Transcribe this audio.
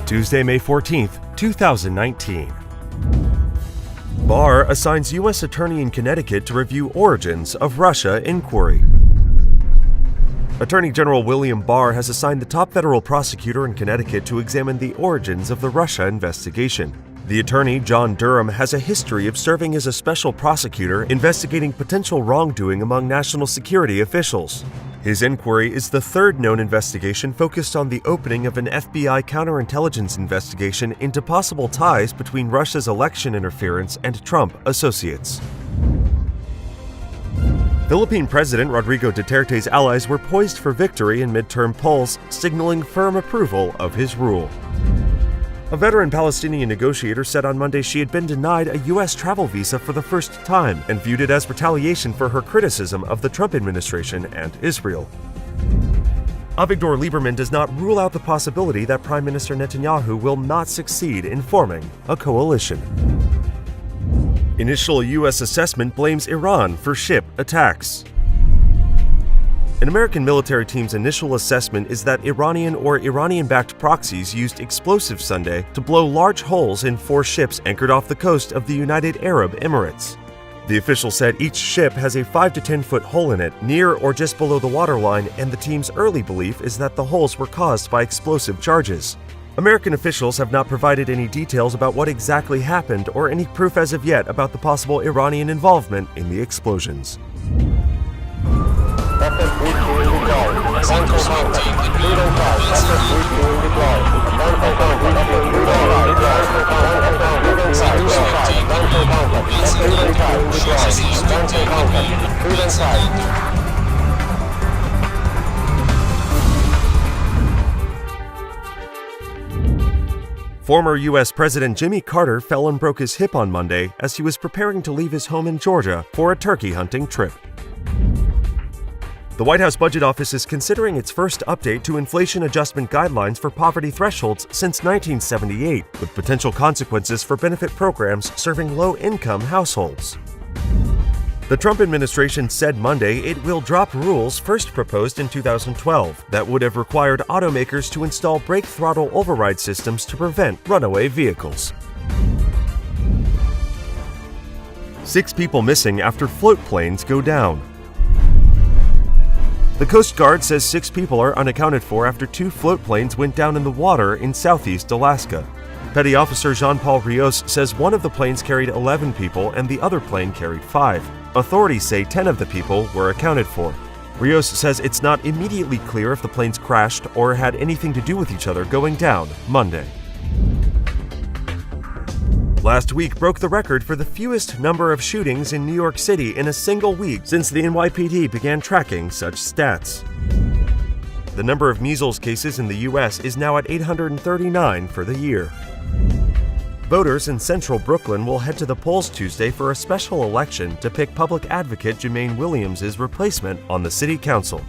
Tuesday, May 14, 2019. Barr assigns U.S. Attorney in Connecticut to review origins of Russia inquiry. Attorney General William Barr has assigned the top federal prosecutor in Connecticut to examine the origins of the Russia investigation. The attorney, John Durham, has a history of serving as a special prosecutor investigating potential wrongdoing among national security officials. His inquiry is the third known investigation focused on the opening of an FBI counterintelligence investigation into possible ties between Russia's election interference and Trump associates. Philippine President Rodrigo Duterte's allies were poised for victory in midterm polls, signaling firm approval of his rule. A veteran Palestinian negotiator said on Monday she had been denied a U.S. travel visa for the first time and viewed it as retaliation for her criticism of the Trump administration and Israel. Avigdor Lieberman does not rule out the possibility that Prime Minister Netanyahu will not succeed in forming a coalition. Initial U.S. assessment blames Iran for ship attacks. An American military team's initial assessment is that Iranian or Iranian-backed proxies used explosives Sunday to blow large holes in 4 ships anchored off the coast of the United Arab Emirates. The official said each ship has a 5 to 10 foot hole in it, near or just below the waterline, and the team's early belief is that the holes were caused by explosive charges. American officials have not provided any details about what exactly happened or any proof as of yet about the possible Iranian involvement in the explosions. Former U.S. President Jimmy Carter fell and broke his hip on Monday as he was preparing to leave his home in Georgia for a turkey hunting trip. The White House Budget Office is considering its first update to inflation adjustment guidelines for poverty thresholds since 1978, with potential consequences for benefit programs serving low-income households. The Trump administration said Monday it will drop rules first proposed in 2012 that would have required automakers to install brake throttle override systems to prevent runaway vehicles. 6 people missing after floatplanes go down. The Coast Guard says 6 people are unaccounted for after 2 floatplanes went down in the water in southeast Alaska. Petty Officer Jean-Paul Rios says one of the planes carried 11 people and the other plane carried 5. Authorities say 10 of the people were accounted for. Rios says it's not immediately clear if the planes crashed or had anything to do with each other going down Monday. Last week broke the record for the fewest number of shootings in New York City in a single week since the NYPD began tracking such stats. The number of measles cases in the U.S. is now at 839 for the year. Voters in central Brooklyn will head to the polls Tuesday for a special election to pick public advocate Jermaine Williams' replacement on the city council.